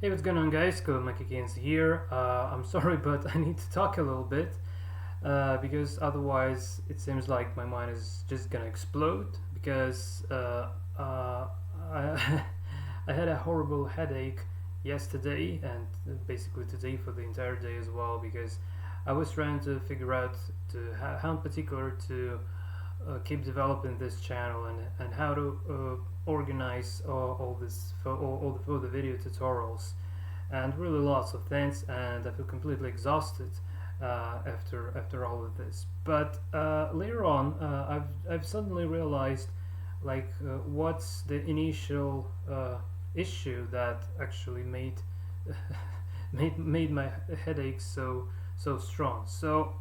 Hey, what's going on, guys? Mike again here. I'm sorry, but I need to talk a little bit because otherwise it seems like my mind is just gonna explode. Because I, I had a horrible headache yesterday and basically today for the entire day as well. Because I was trying to figure out how in particular to keep developing this channel and how to organize all this for the video tutorials and really lots of things, and I feel completely exhausted after all of this. But later on, I've suddenly realized what's the initial issue that actually made my headache so strong. So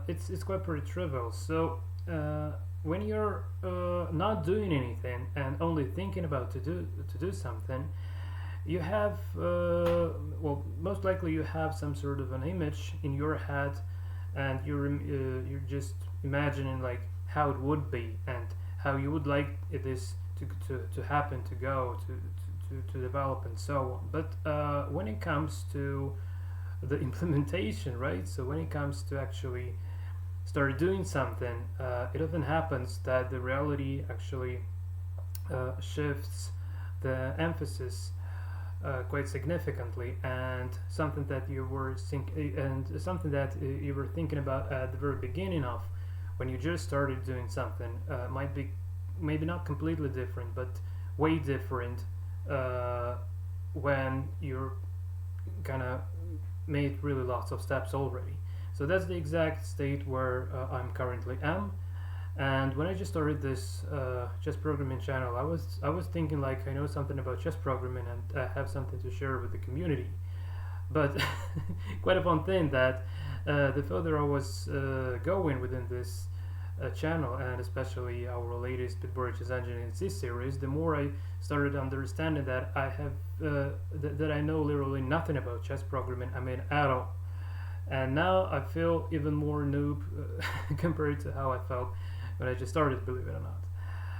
it's quite pretty trivial. So when you're not doing anything and only thinking about to do something, you have well, most likely you have some sort of an image in your head, and you're just imagining like how it would be and how you would like it is to happen, to go to develop and so on. But when it comes to the implementation, right, so when it comes to actually start doing something, it often happens that the reality actually shifts the emphasis quite significantly, and something that you were thinking about at the very beginning of when you just started doing something might be maybe not completely different, but way different when you're kind of made really lots of steps already. So that's the exact state where I'm currently am. And when I just started this chess programming channel, I was thinking like I know something about chess programming and I have something to share with the community. But quite a fun thing that the further I was going within this channel, and especially our latest Bitboard Chess Engine in C series, the more I started understanding that that I know literally nothing about chess programming. I mean, at all. And now I feel even more noob compared to how I felt when I just started, believe it or not.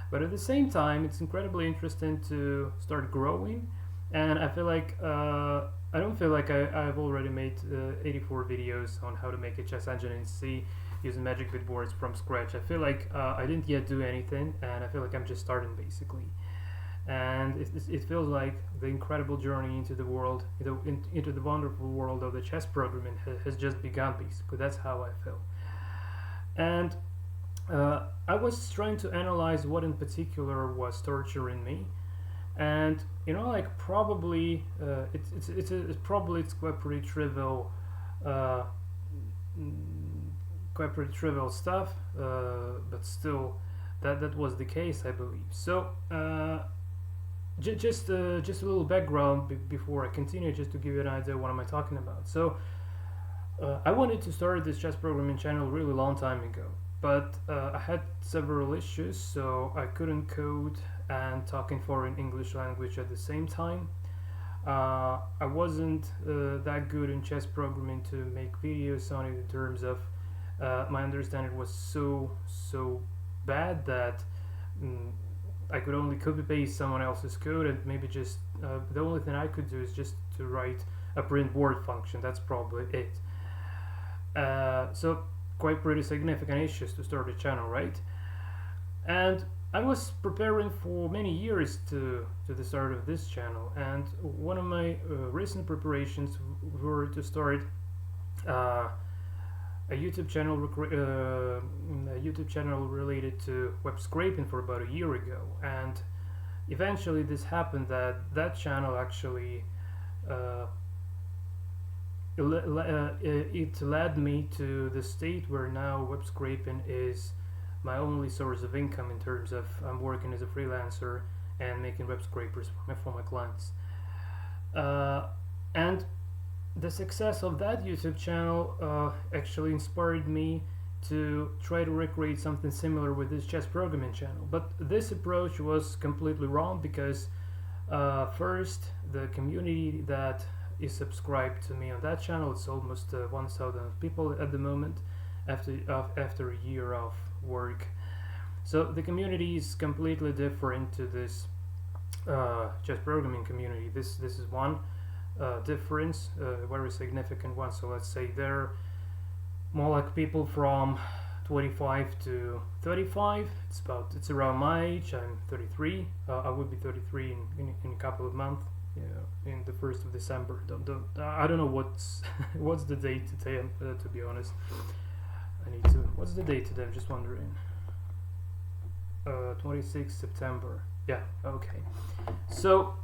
But at the same time, it's incredibly interesting to start growing, and I feel like I don't feel like I've already made 84 videos on how to make a chess engine in C using magic bit boards from scratch. I feel like I didn't yet do anything, and I feel like I'm just starting basically. And it feels like the incredible journey into the world, into the wonderful world of the chess programming has just begun. Basically, that's how I feel. And I was trying to analyze what in particular was torturing me, and like probably it's quite pretty trivial, uh, quite pretty trivial stuff, but still, that was the case, I believe. So. Just a little background before I continue, just to give you an idea what am I talking about. So I wanted to start this chess programming channel a really long time ago, but I had several issues, so I couldn't code and talk in foreign English language at the same time. I wasn't that good in chess programming to make videos on it in terms of my understanding was so bad that I could only copy paste someone else's code, and maybe just the only thing I could do is just to write a print word function. That's probably it. So quite pretty significant issues to start a channel, right? And I was preparing for many years to the start of this channel, and one of my recent preparations were to start a YouTube channel related to web scraping for about a year ago, and eventually this happened that channel actually it led me to the state where now web scraping is my only source of income in terms of I'm working as a freelancer and making web scrapers for my clients. And the success of that YouTube channel actually inspired me to try to recreate something similar with this chess programming channel. But this approach was completely wrong because first, the community that is subscribed to me on that channel, it's almost 1,000 people at the moment after a year of work. So the community is completely different to this chess programming community. This is one. difference, a very significant one. So let's say they're more like people from 25 to 35. It's around my age. I'm 33. I will be 33 in a couple of months. Yeah, in the 1st of December. I don't know what's what's the date today. To be honest, I need to. What's the date today? I'm just wondering. 26 September. Yeah. Okay. So.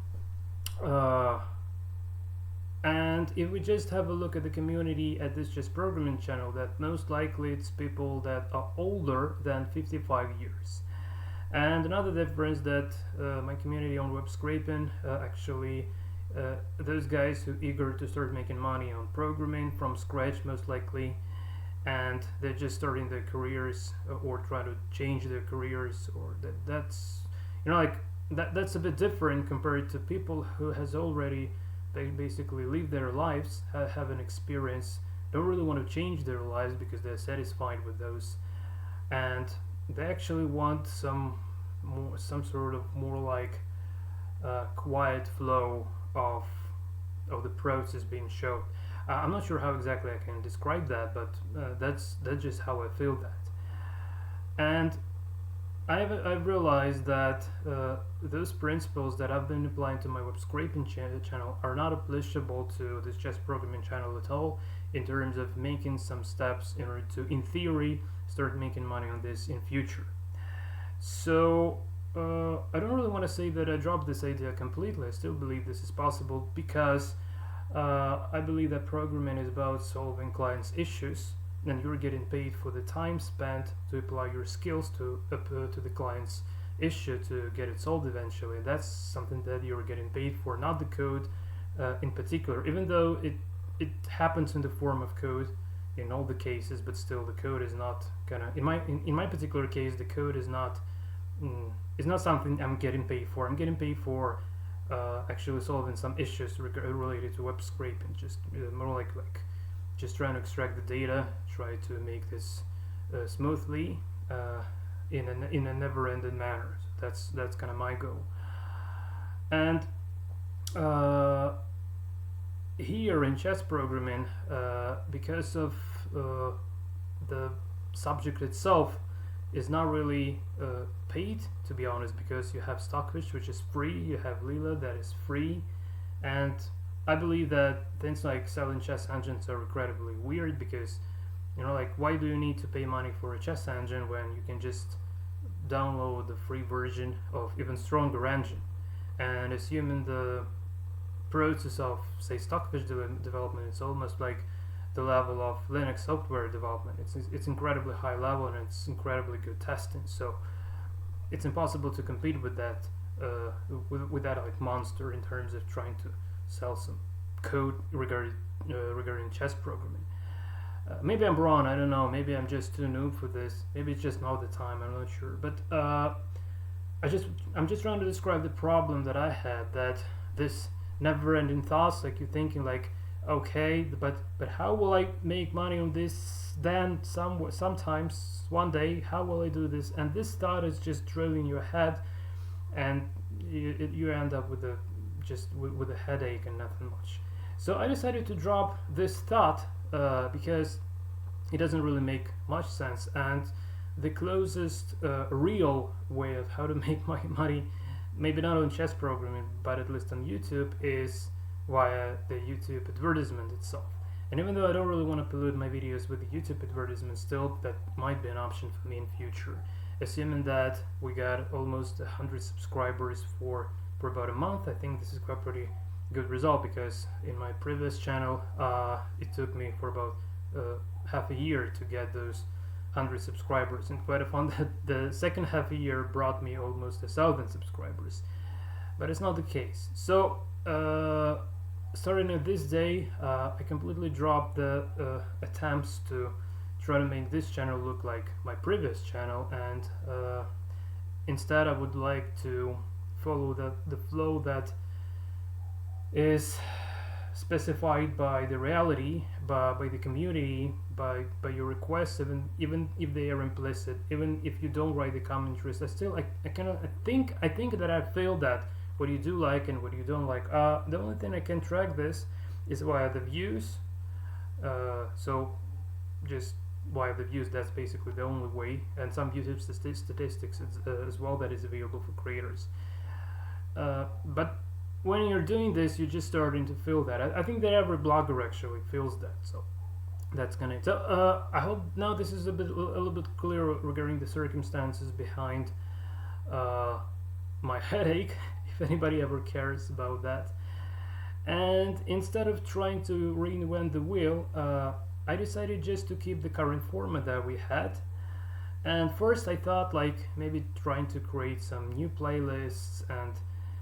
And if we just have a look at the community at this just programming channel, that most likely it's people that are older than 55 years. And another difference that my community on web scraping actually those guys who are eager to start making money on programming from scratch most likely, and they're just starting their careers or try to change their careers, or that's like that's a bit different compared to people who has already basically live their lives, have an experience, don't really want to change their lives because they're satisfied with those, and they actually want some sort of more like quiet flow of the process being shown. I'm not sure how exactly I can describe that, but that's just how I feel that. And I've realized that those principles that I've been applying to my web scraping channel are not applicable to this chess programming channel at all, in terms of making some steps in order to, in theory, start making money on this in future. So I don't really want to say that I dropped this idea completely. I still believe this is possible because I believe that programming is about solving clients' issues, and you're getting paid for the time spent to apply your skills to the client's issue to get it solved eventually. That's something that you're getting paid for, not the code in particular, even though it happens in the form of code in all the cases, but still the code is not gonna, in my particular case, the code is not something I'm getting paid for. I'm getting paid for actually solving some issues related to web scraping, just more like just trying to extract the data, try to make this smoothly in a never-ending manner. So that's kind of my goal. And here in chess programming, because of the subject itself is not really paid, to be honest, because you have Stockfish, which is free, you have Lila, that is free, and I believe that things like selling chess engines are incredibly weird because, like, why do you need to pay money for a chess engine when you can just download the free version of even stronger engine? And assuming the process of, say, Stockfish development is almost like the level of Linux software development. It's incredibly high level and it's incredibly good testing. So it's impossible to compete with that with that like monster in terms of trying to sell some code regarding chess programming. Maybe I'm wrong, I don't know, maybe I'm just too noob for this, maybe it's just not the time, I'm not sure, but I'm just trying to describe the problem that I had, that this never-ending thoughts, like you're thinking like, okay, but how will I make money on this then sometimes one day, how will I do this? And this thought is just drilling your head, and you end up with with a headache and nothing much. So I decided to drop this thought because it doesn't really make much sense, and the closest real way of how to make money, maybe not on chess programming, but at least on YouTube, is via the YouTube advertisement itself. And even though I don't really want to pollute my videos with the YouTube advertisement, still that might be an option for me in future, assuming that we got almost 100 subscribers for about a month. I think this is quite pretty good result, because in my previous channel it took me for about half a year to get those 100 subscribers, and quite a fun that the second half a year brought me almost 1,000 subscribers, but it's not the case. So starting at this day, I completely dropped the attempts to try to make this channel look like my previous channel, and instead I would like to follow the flow that is specified by the reality, by the community, by your requests, even if they are implicit, even if you don't write the commentaries. I think that I failed that what you do like and what you don't like. The only thing I can track this is via the views. So just via the views, that's basically the only way, and some YouTube statistics as well that is available for creators. But when you're doing this, you're just starting to feel that. I think that every blogger actually feels that. So that's gonna. So I hope now this is a little bit clearer regarding the circumstances behind my headache, if anybody ever cares about that. And instead of trying to reinvent the wheel, I decided just to keep the current format that we had. And first I thought like maybe trying to create some new playlists and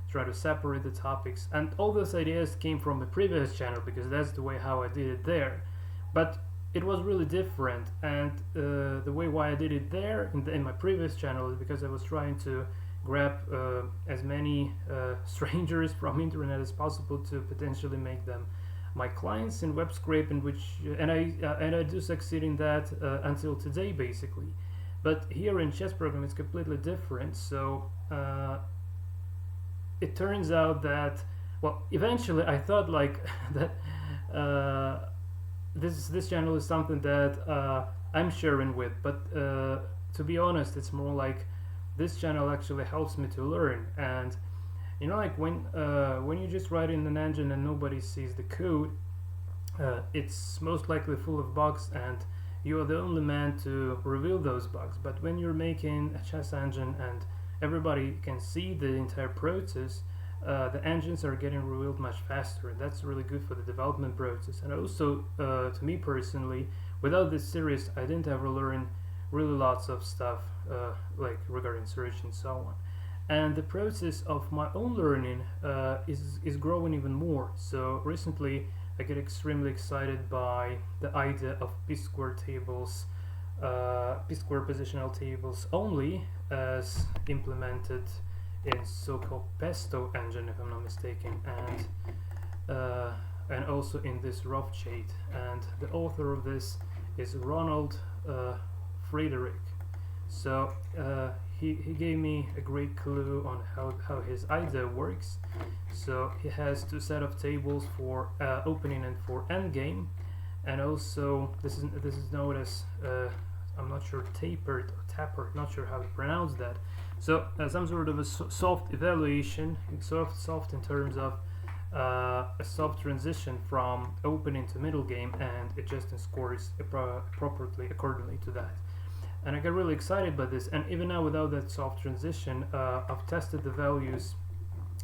try to separate the topics, and all those ideas came from the previous channel because that's the way how I did it there. But it was really different, and the way why I did it there in my previous channel is because I was trying to grab as many strangers from internet as possible to potentially make them my clients in web scraping, and I do succeed in that until today basically. But here in chess program it's completely different. So it turns out that, well, eventually I thought like that this channel is something that I'm sharing with, but to be honest, it's more like this channel actually helps me to learn. And you know, like when you just write in an engine and nobody sees the code, it's most likely full of bugs and you are the only man to reveal those bugs. But when you're making a chess engine and everybody can see the entire process, the engines are getting revealed much faster, and that's really good for the development process. And also, to me personally, without this series, I didn't ever learn really lots of stuff like regarding search and so on. And the process of my own learning is growing even more. So recently, I get extremely excited by the idea of p-square tables, p-square positional tables only, as implemented in so-called Pesto engine, if I'm not mistaken, and also in this Roughchate. And the author of this is Ronald Frederick. So he gave me a great clue on how his idea works. So he has two set of tables for opening and for endgame, and also this is known as I'm not sure tapered or tapered, not sure how to pronounce that. So some sort of a soft evaluation, soft in terms of a soft transition from opening to middle game and adjusting scores appropriately accordingly to that. And I got really excited by this, and even now without that soft transition, I've tested the values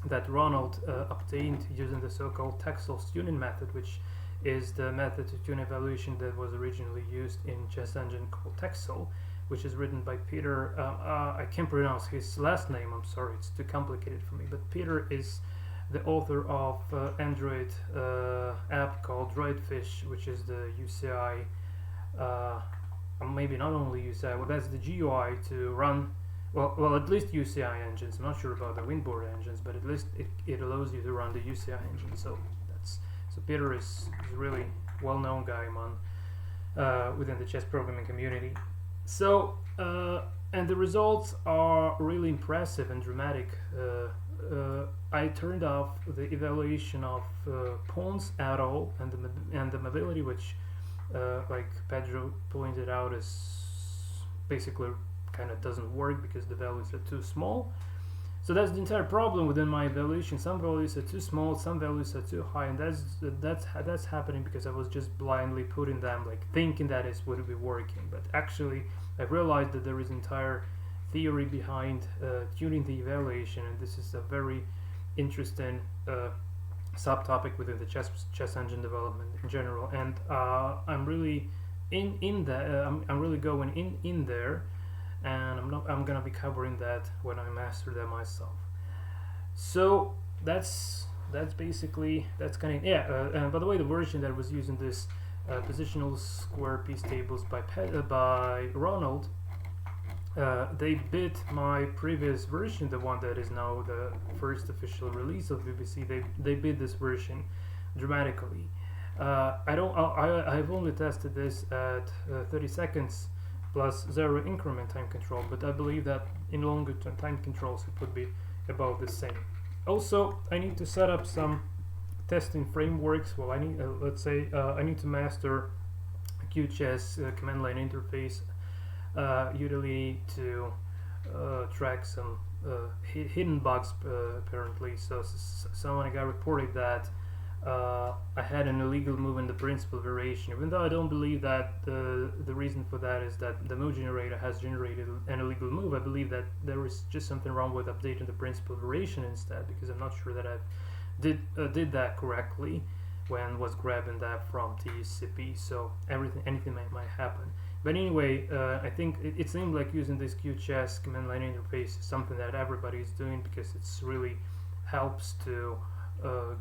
that Ronald obtained using the so-called Texel's tuning method, which is the method to tune evaluation that was originally used in chess engine called Texel, which is written by Peter. I can't pronounce his last name, I'm sorry, it's too complicated for me, but Peter is the author of Android app called Droidfish, which is the UCI, maybe not only UCI, well, that's the GUI to run, well, at least UCI engines. I'm not sure about the Windboard engines, but at least it allows you to run the UCI engine. So Peter is a really well-known guy within the chess programming community. So and the results are really impressive and dramatic. I turned off the evaluation of pawns at all, and the mobility, which like Pedro pointed out, is basically kind of doesn't work because the values are too small. So that's the entire problem within my evaluation. Some values are too small, some values are too high, and that's happening because I was just blindly putting them, like thinking that it would be working. But actually, I realized that there is entire theory behind tuning the evaluation, and this is a very interesting subtopic within the chess engine development in general. And I'm really in that. I'm really going in there. And I'm gonna be covering that when I master that myself. So that's basically kind of and by the way, the version that was using this positional square piece tables by Ronald, they bit my previous version, the one that is now the first official release of VBC. They bit this version dramatically. I've only tested this at 30 seconds plus 0 increment time control, but I believe that in longer time controls it would be about the same. Also, I need to set up some testing frameworks. Well, I need, let's say, I need to master QGIS command line interface utility to track some hidden bugs apparently. So someone got reported that I had an illegal move in the principal variation, even though I don't believe that the reason for that is that the move generator has generated an illegal move. I believe that there is just something wrong with updating the principal variation instead, because I'm not sure that I did that correctly when was grabbing that from TCP. So anything might happen. But anyway, I think it seemed like using this QGIS command line interface is something that everybody is doing, because it's really helps to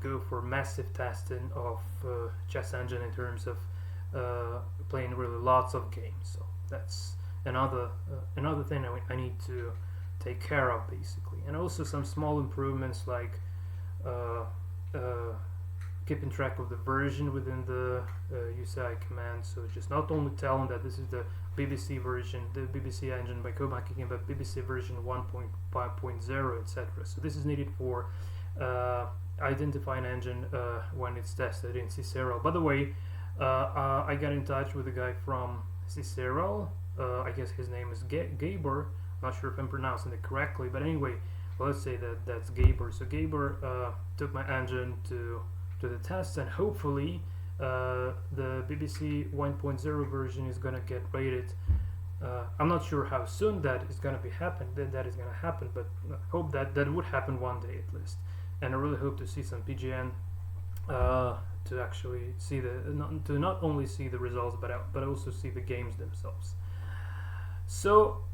go for massive testing of chess engine in terms of playing really lots of games. So that's another thing I need to take care of basically, and also some small improvements like keeping track of the version within the UCI command. So just not only telling that this is the BBC version, the BBC engine by Comac again, but BBC version 1.5.0, etc. So this is needed for identifying engine when it's tested in Cicero. By the way, I got in touch with a guy from Cicero. I guess his name is Gabor. Not sure if I'm pronouncing it correctly, but anyway, well, let's say that that's Gabor. So Gabor took my engine to the test, and hopefully the BBC 1.0 version is gonna get rated. I'm not sure how soon that is gonna be that is gonna happen, but I hope that would happen one day at least. And I really hope to see some PGN to actually see not only see the results, but also see the games themselves. So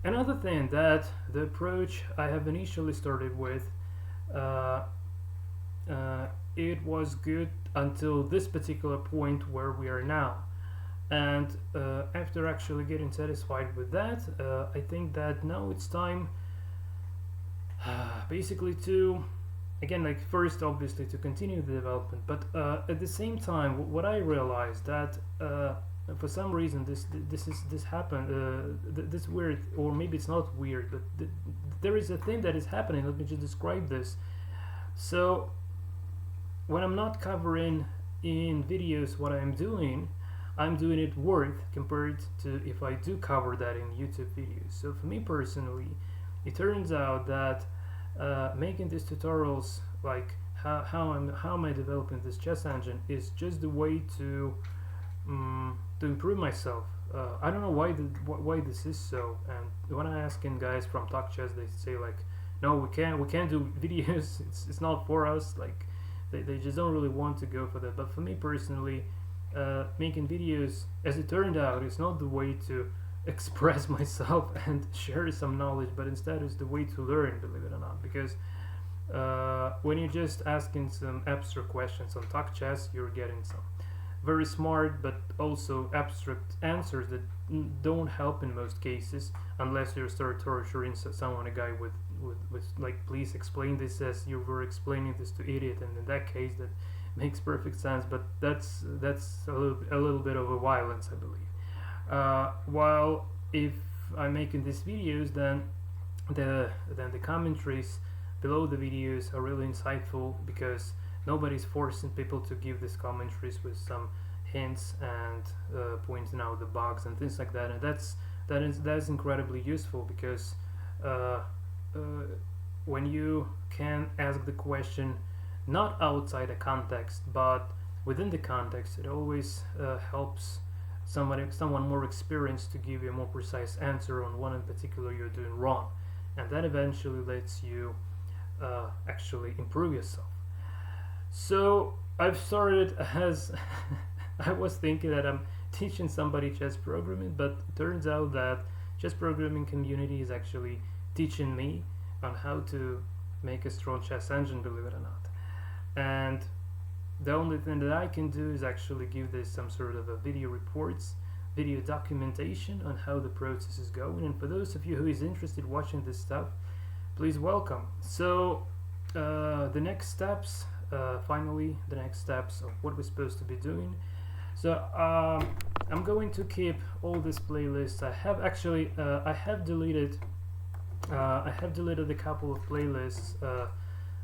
another thing, that the approach I have initially started with, it was good until this particular point where we are now. And after actually getting satisfied with that, I think that now it's time basically to, again, like first obviously to continue the development, but at the same time what I realized that for some reason this happened, this weird, or maybe it's not weird, but there is a thing that is happening. Let me just describe this. So when I'm not covering in videos what I'm doing it worth compared to if I do cover that in YouTube videos. So for me personally, it turns out that making these tutorials, like how am I developing this chess engine, is just the way to improve myself. I don't know why this is so. And when I ask in guys from Talk Chess, they say like, no, we can't do videos. It's not for us. Like they just don't really want to go for that. But for me personally, making videos, as it turned out, is not the way to express myself and share some knowledge, but instead is the way to learn, believe it or not. Because when you're just asking some abstract questions on Talk Chess, you're getting some very smart but also abstract answers that don't help in most cases, unless you start torturing someone, a guy with like, please explain this as you were explaining this to idiot, and in that case that makes perfect sense. But that's a little bit of a violence, I believe. While if I'm making these videos, then the commentaries below the videos are really insightful, because nobody's forcing people to give these commentaries with some hints and pointing out the bugs and things like that. And that's incredibly useful, because when you can ask the question not outside a context but within the context, it always helps someone more experienced to give you a more precise answer on what in particular you're doing wrong, and that eventually lets you actually improve yourself. So I've started as I was thinking that I'm teaching somebody chess programming, but it turns out that chess programming community is actually teaching me on how to make a strong chess engine, believe it or not. And the only thing that I can do is actually give this some sort of a video reports, video documentation on how the process is going. And for those of you who is interested watching this stuff, please welcome. So the next steps, finally the next steps of what we're supposed to be doing. So I'm going to keep all these playlists. I have actually I have deleted a couple of playlists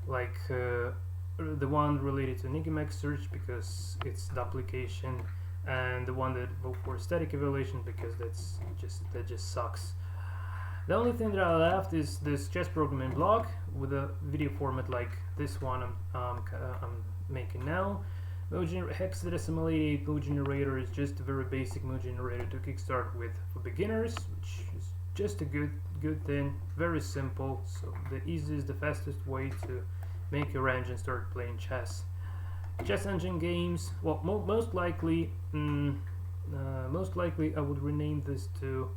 like the one related to Nigimax search because it's duplication, and the one that for static evaluation because that just sucks. The only thing that I left is this chess programming blog with a video format like this one I'm making now. Hexadecimal 88 mode generator is just a very basic mode generator to kickstart with for beginners, which is just a good thing, very simple, so the easiest, the fastest way to make your engine start playing chess. Chess engine games, well, most likely I would rename this to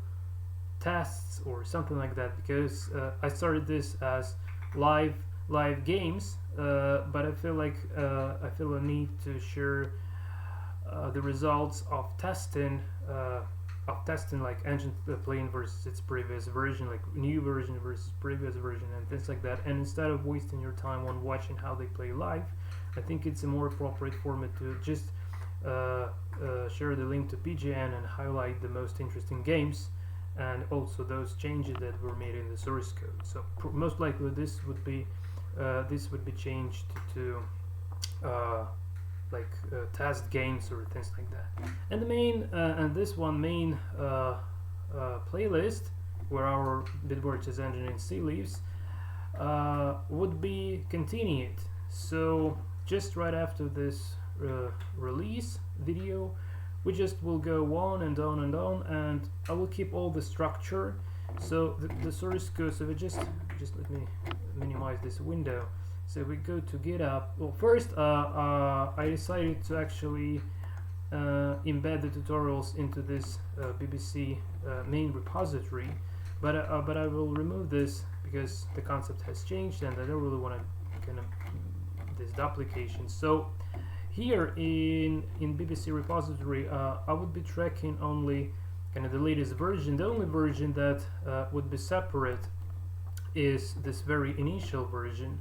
tests or something like that, because I started this as live games, but I feel like I feel a need to share the results of testing like engine playing versus its previous version, like new version versus previous version and things like that. And instead of wasting your time on watching how they play live, I think it's a more appropriate format to just share the link to PGN and highlight the most interesting games and also those changes that were made in the source code. So most likely this would be changed to test games or things like that. And the main main playlist where our Bitboard Chess Engine in C lives would be continued. So just right after this release video, we just will go on and on and on, and I will keep all the structure. So the source code, so we just let me minimize this window. So we go to GitHub. Well, first I decided to actually embed the tutorials into this BBC main repository, but I will remove this because the concept has changed and I don't really want to kind of this duplication. So here in BBC repository, I would be tracking only kind of the latest version. The only version that would be separate is this very initial version.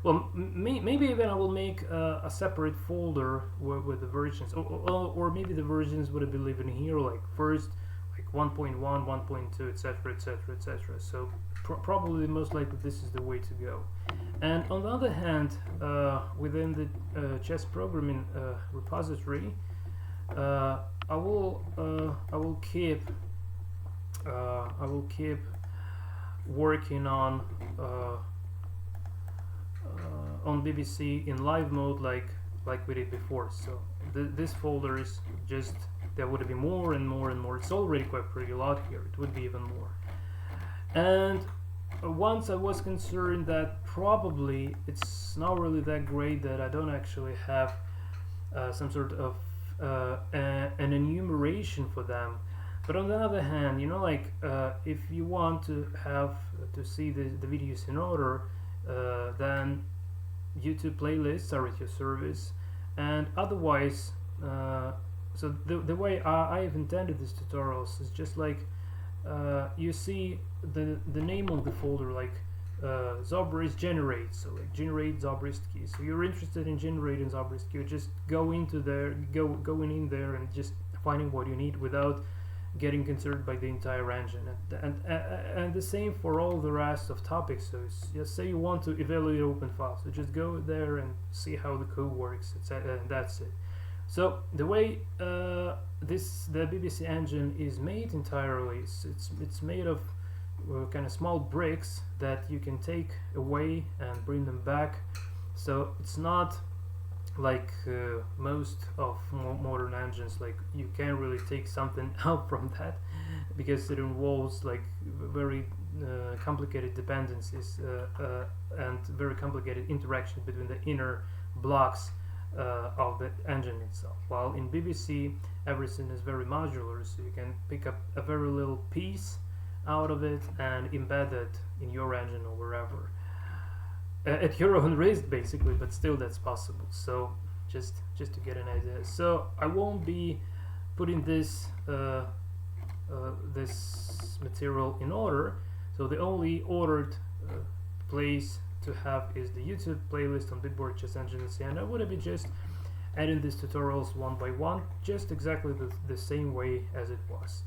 Well, maybe even I will make a separate folder with the versions, or maybe the versions would be living here, like first, like 1.1, 1.2, etc., etc., etc. So probably most likely this is the way to go. And on the other hand, within the chess programming repository, I will keep working on BBC in live mode like we did before. So this folder is just, there would be more and more and more. It's already quite pretty lot here. It would be even more. And once I was concerned that probably it's not really that great, that I don't actually have some sort of an enumeration for them. But on the other hand, you know, like if you want to have to see the videos in order, then YouTube playlists are at your service. And otherwise, so the way I have intended these tutorials is just like you see the name of the folder, like Zobrist generate, so like generate Zobrist key. So you're interested in generating Zobrist key, you just go into there, going in there and just finding what you need without getting concerned by the entire engine. And the same for all the rest of topics. So just say you want to evaluate open files, so just go there and see how the code works, etc., and that's it. So the way the BBC engine is made entirely, it's made of kind of small bricks that you can take away and bring them back. So it's not like most of modern engines, like you can't really take something out from that because it involves like very complicated dependencies and very complicated interaction between the inner blocks of the engine itself. While in BBC everything is very modular, so you can pick up a very little piece out of it and embed it in your engine or wherever at your own risk, basically, but still that's possible. So just to get an idea. So I won't be putting this this material in order. So the only ordered place to have is the YouTube playlist on Bitboard Chess Engine, and I would be just adding these tutorials one by one, just exactly the same way as it was.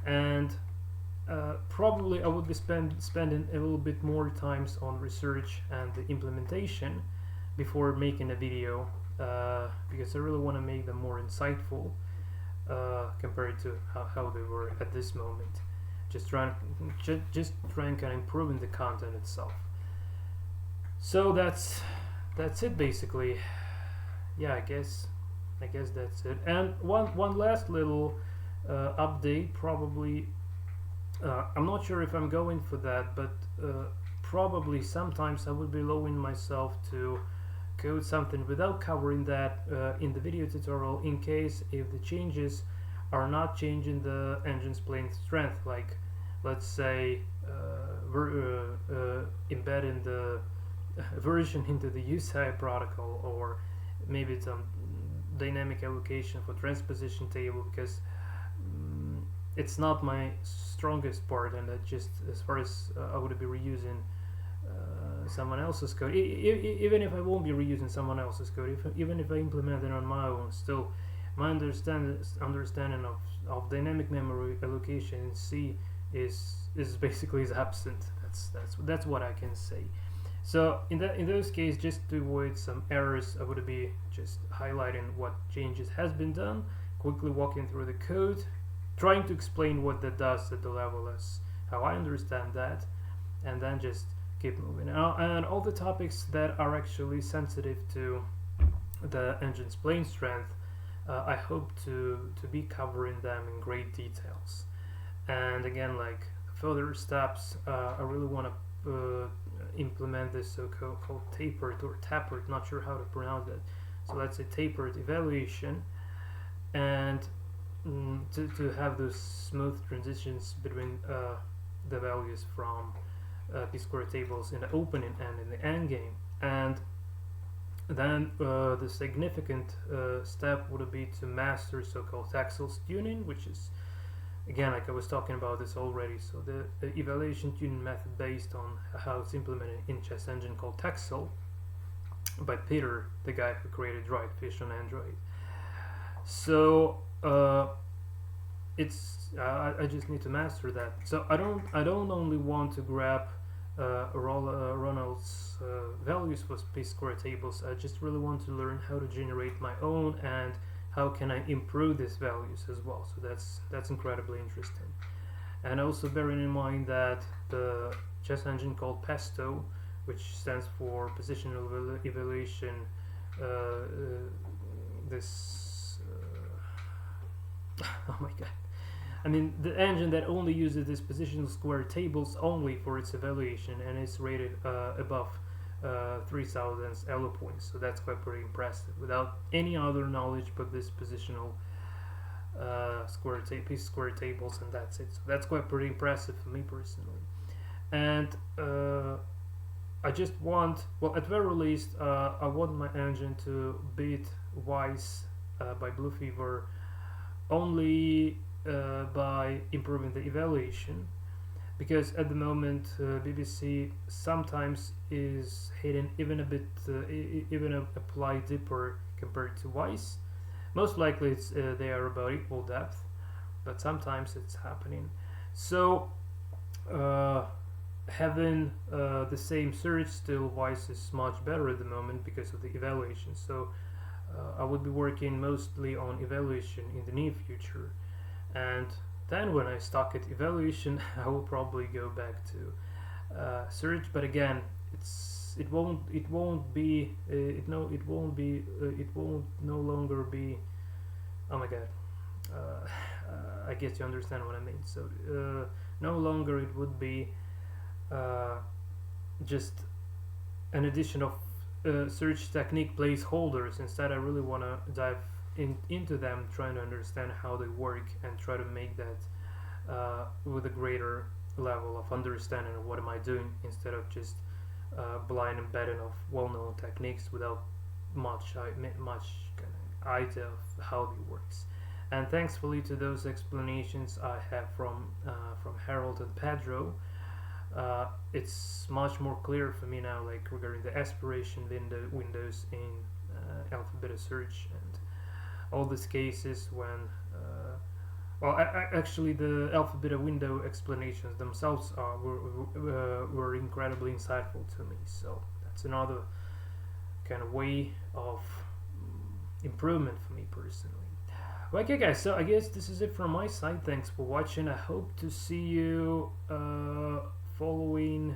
And Probably I would be spending a little bit more times on research and the implementation before making a video, because I really want to make them more insightful compared to how they were at this moment. Just trying kind of improving the content itself. So that's it basically. Yeah, I guess that's it. And one last little update, probably. I'm not sure if I'm going for that, but probably sometimes I would be allowing myself to code something without covering that in the video tutorial, in case if the changes are not changing the engine's plane strength, like let's say embedding the version into the UCI protocol, or maybe some dynamic allocation for transposition table, because it's not my strongest part, and that just as far as I would be reusing someone else's code, even if I won't be reusing someone else's code, even if I implement it on my own, still my understanding of dynamic memory allocation in C is basically absent. That's what I can say. So in those cases, just to avoid some errors, I would be just highlighting what changes has been done, quickly walking through the code, trying to explain what that does at the level as how I understand that, and then just keep moving. And all the topics that are actually sensitive to the engine's plane strength, I hope to be covering them in great details. And again, like further steps, I really want to implement this so-called tapered or tapered, not sure how to pronounce it. So let's say tapered evaluation, and to have those smooth transitions between the values from p-square tables in the opening and in the end game. And then the significant step would be to master so-called Taxel's tuning, which is, again, like I was talking about this already. So the evaluation tuning method based on how it's implemented in chess engine called Taxel by Peter, the guy who created Driedfish on Android. So I just need to master that. So I don't only want to grab Ronald's values for p-square tables. I just really want to learn how to generate my own, and how can I improve these values as well. So that's incredibly interesting. And also bearing in mind that the chess engine called Pesto, which stands for positional evaluation, oh my god, I mean, the engine that only uses this positional square tables only for its evaluation, and is rated above 3000 ELO points. So that's quite pretty impressive, without any other knowledge but this positional square tables, and that's it. So that's quite pretty impressive for me personally. And I just want, well, at very least, I want my engine to beat Wise by Blue Fever only by improving the evaluation, because at the moment BBC sometimes is hitting even a bit, even a ply deeper compared to Wise. Most likely it's they are about equal depth, but sometimes it's happening. So having the same search, still Wise is much better at the moment because of the evaluation. So I would be working mostly on evaluation in the near future, and then when I stuck at evaluation, I will probably go back to search. But again, it won't no longer be. Oh my god, I guess you understand what I mean. So no longer it would be just an addition of search technique placeholders. Instead, I really want to dive into them, trying to understand how they work, and try to make that with a greater level of understanding of what am I doing, instead of just blind embedding of well-known techniques without much kind of idea of how it works. And thankfully to those explanations I have from Harold and Pedro, it's much more clear for me now, like regarding the aspiration windows in alpha beta search, and all these cases when well, actually, the alpha beta window explanations themselves were incredibly insightful to me. So that's another kind of way of improvement for me personally. Okay, guys. So I guess this is it from my side. Thanks for watching. I hope to see you following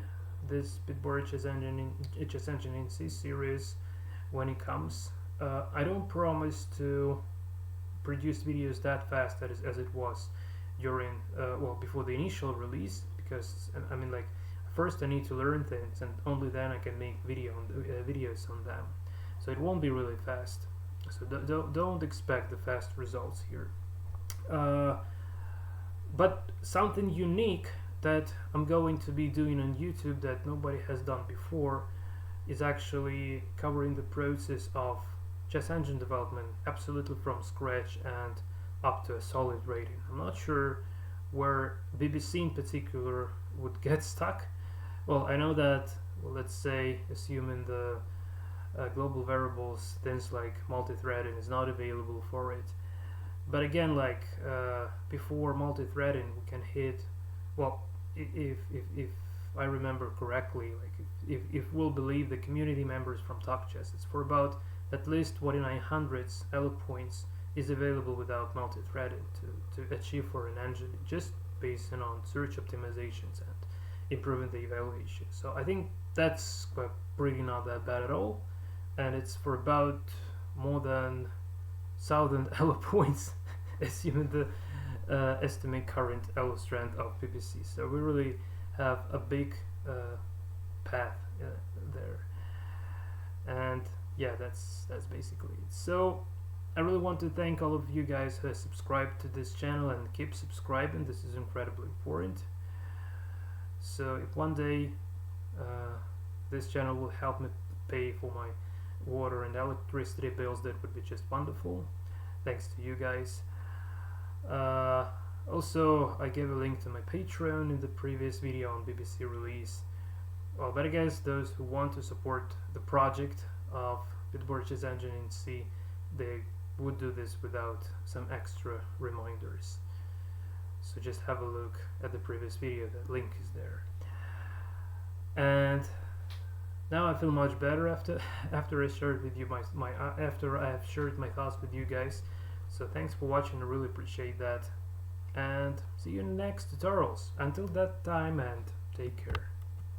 this Bitboard HS Engine in C series when it comes. I don't promise to produce videos that fast as it was during well, before the initial release, because I mean, like, first I need to learn things and only then I can make videos on them, so it won't be really fast. So don't expect the fast results here, but something unique that I'm going to be doing on YouTube that nobody has done before is actually covering the process of chess engine development absolutely from scratch and up to a solid rating. I'm not sure where BBC in particular would get stuck. Well, I know that, well, let's say, assuming the global variables, things like multi-threading is not available for it. But again, like, before multi-threading, we can hit, well, if I remember correctly, like, if we'll believe the community members from Top Chess, it's for about at least 2900 elo points is available without multi-threading to achieve for an engine, just based on search optimizations and improving the evaluation. So I think that's pretty not that bad at all, and it's for about more than 1000 elo points assuming the estimate current elo strength of BBC. So we really have a big path there, and yeah, that's basically it. So I really want to thank all of you guys who have subscribed to this channel and keep subscribing. This is incredibly important. So if one day this channel will help me pay for my water and electricity bills, that would be just wonderful. Thanks to you guys. Also, I gave a link to my Patreon in the previous video on BBC release. Well, but I guess those who want to support the project of Bitboard HS Engine in C, they would do this without some extra reminders. So just have a look at the previous video, that link is there. And now I feel much better after I shared with you after I have shared my thoughts with you guys. So thanks for watching, I really appreciate that, and see you in the next tutorials. Until that time, and take care.